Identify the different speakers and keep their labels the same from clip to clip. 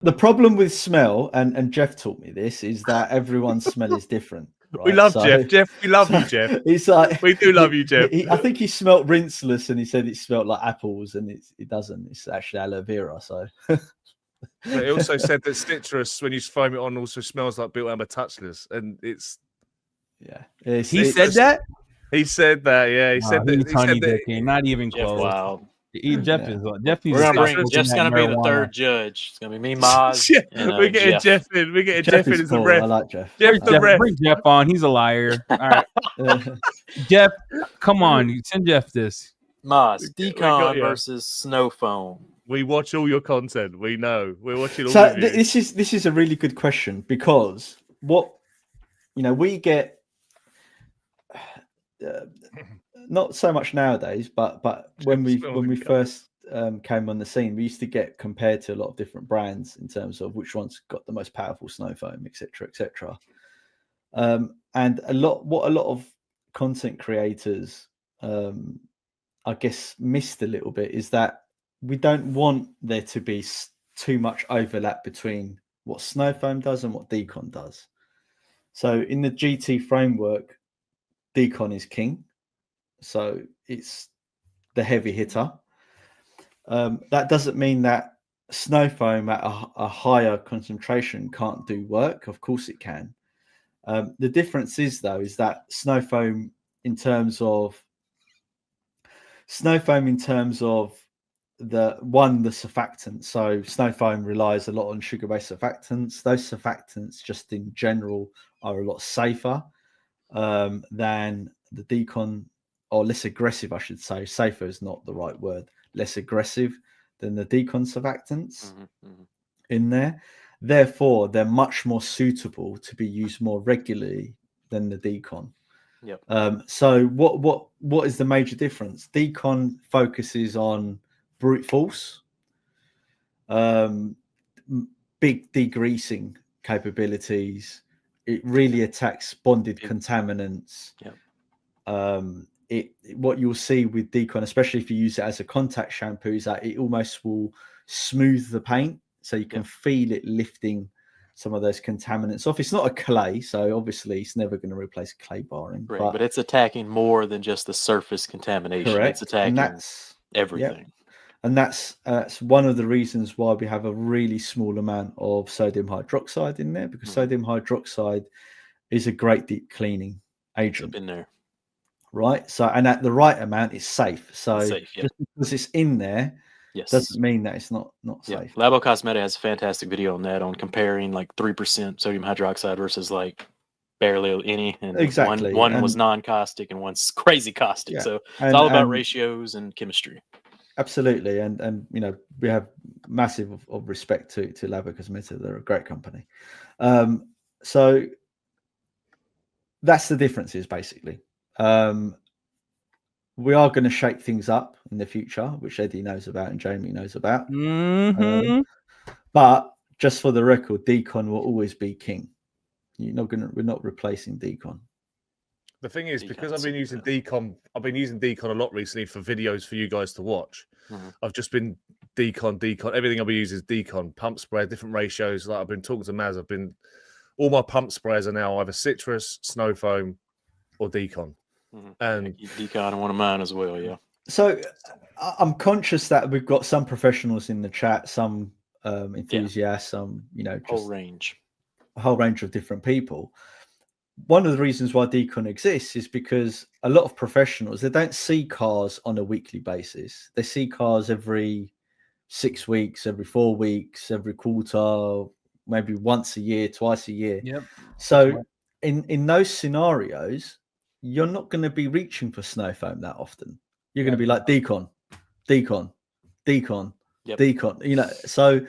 Speaker 1: The problem with smell, and Jeff taught me this, is that everyone's smell is different. Right?
Speaker 2: We love Jeff. Jeff, we love you, Jeff.
Speaker 1: It's like
Speaker 2: we do love you, Jeff.
Speaker 1: I think he smelt rinseless, and he said it smelled like apples, and it doesn't. It's actually aloe vera. So.
Speaker 2: But he also said that citrus, when you foam it on, also smells like Built Amber Touchless, and it's
Speaker 3: he said that.
Speaker 2: He said that, yeah. He said that. He said
Speaker 3: that. Not even
Speaker 4: Jeff,
Speaker 3: close.
Speaker 4: wow.
Speaker 3: Jeff's
Speaker 4: Jeff's gonna be the third judge. It's gonna be me, Maz.
Speaker 2: We're getting Jeff in. We're getting Jeff in as a ref.
Speaker 1: I like Jeff.
Speaker 3: Bring Jeff on. He's a liar. All right, Jeff, come on. Send Jeff this.
Speaker 4: Maz, DECON versus snow foam.
Speaker 2: We watch all your content. We know. We're watching all.
Speaker 1: So this is a really good question, because we get. Not so much nowadays, but when we first came on the scene, we used to get compared to a lot of different brands in terms of which one's got the most powerful snow foam, etc., etc. And a lot of content creators, I guess, missed a little bit is that we don't want there to be too much overlap between what snow foam does and what DECON does. So in the GT framework, DECON is king. So it's the heavy hitter. That doesn't mean that snow foam at a higher concentration can't do work. Of course it can. The difference is, though, is that snow foam in terms of the surfactant. So snow foam relies a lot on sugar-based surfactants. Those surfactants just in general are a lot safer than the DECON, or less aggressive, I should say. Safer is not the right word. Less aggressive than the DECON surfactants in there. Therefore, they're much more suitable to be used more regularly than the DECON.
Speaker 4: Yep.
Speaker 1: So what is the major difference? DECON focuses on brute force, big degreasing capabilities. It really attacks bonded contaminants.
Speaker 4: Yep.
Speaker 1: What you'll see with DECON, especially if you use it as a contact shampoo, is that it almost will smooth the paint, so you can feel it lifting some of those contaminants off. It's not a clay, so obviously it's never going to replace clay barring.
Speaker 4: Right, but it's attacking more than just the surface contamination.
Speaker 1: Correct.
Speaker 4: It's attacking everything.
Speaker 1: Yep. And that's one of the reasons why we have a really small amount of sodium hydroxide in there, because sodium hydroxide is a great deep cleaning agent.
Speaker 4: In there.
Speaker 1: Right. So, and at the right amount, it's safe. So
Speaker 4: just
Speaker 1: because it's in there, doesn't mean that it's not safe.
Speaker 4: Labo Cosmetic has a fantastic video on that, on comparing like 3% sodium hydroxide versus like barely any. And
Speaker 1: exactly.
Speaker 4: One was non-caustic and one's crazy caustic. Yeah. So it's all about ratios and chemistry.
Speaker 1: Absolutely. And we have massive of respect to Labo Cosmetic. They're a great company. So that's the differences, basically. We are going to shake things up in the future, which Eddie knows about and Jamie knows about. But just for the record, DECON will always be king. We're not replacing DECON.
Speaker 2: The thing is, because I've been using DECON a lot recently for videos for you guys to watch. I've just been DECON. Everything I've been using is DECON. Pump spray, different ratios. Like I've been talking to Maz. All my pump sprays are now either citrus, snow foam, or DECON. And
Speaker 4: DECON, one of mine as well. Yeah.
Speaker 1: So I'm conscious that we've got some professionals in the chat, some enthusiasts, some just a whole range of different people. One of the reasons why DECON exists is because a lot of professionals, they don't see cars on a weekly basis. They see cars every 6 weeks, every 4 weeks, every quarter, maybe once a year, twice a year.
Speaker 3: Yep.
Speaker 1: So in those scenarios, you're not going to be reaching for snow foam that often. You're going to be like DECON. So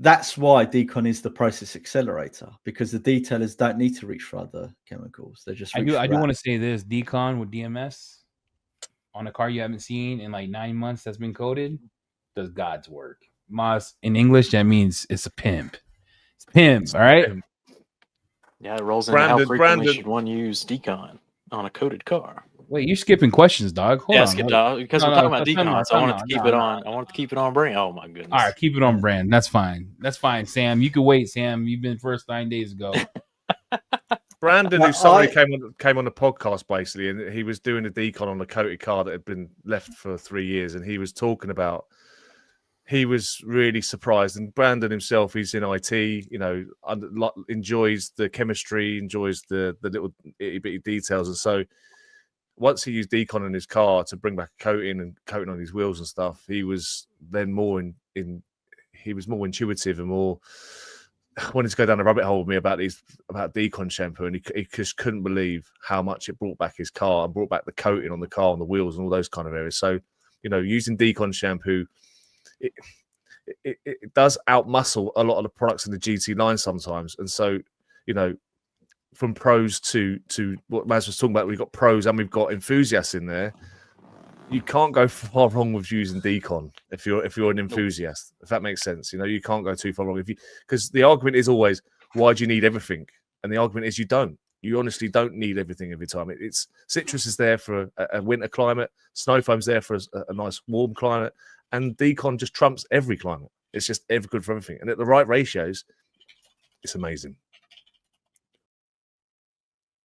Speaker 1: that's why DECON is the process accelerator, because the detailers don't need to reach for other chemicals. They just
Speaker 3: I do want to say this: DECON with DMS on a car you haven't seen in like 9 months that's been coated does God's work. Moss, in English, that means it's a pimp. It's pimp, all right?
Speaker 4: Yeah, it rolls into how frequently should one use DECON on a coated car.
Speaker 3: Wait, you're skipping questions, dog. Hold on.
Speaker 4: Dog, because we're talking about decon, so I wanted to keep it on. I wanted to keep it on brand. Oh my goodness!
Speaker 3: All right, keep it on brand. That's fine. That's fine, Sam. You can wait, Sam. You've been first 9 days ago.
Speaker 2: Brandon, who somebody came on the podcast basically, and he was doing a decon on a coated car that had been left for 3 years, and he was talking about. He was really surprised, and Brandon himself, he's in IT, you know, enjoys the chemistry, enjoys the little itty bitty details, and so once he used decon in his car to bring back a coating and coating on his wheels and stuff, he was then more he was more intuitive and more wanted to go down a rabbit hole with me about decon shampoo, and he just couldn't believe how much it brought back his car and brought back the coating on the car, on the wheels, and all those kind of areas. So, you know, using decon shampoo. It does outmuscle a lot of the products in the GT line sometimes, and so, you know, from pros to what Maz was talking about, we've got pros and we've got enthusiasts in there. You can't go far wrong with using decon if you're an enthusiast, if that makes sense. You know, you can't go too far wrong because the argument is always, why do you need everything? And the argument is you don't. You honestly don't need everything every time. It's citrus is there for a winter climate, snow foam's there for a nice warm climate, and decon just trumps every climate. It's just ever good for everything. And at the right ratios, it's amazing.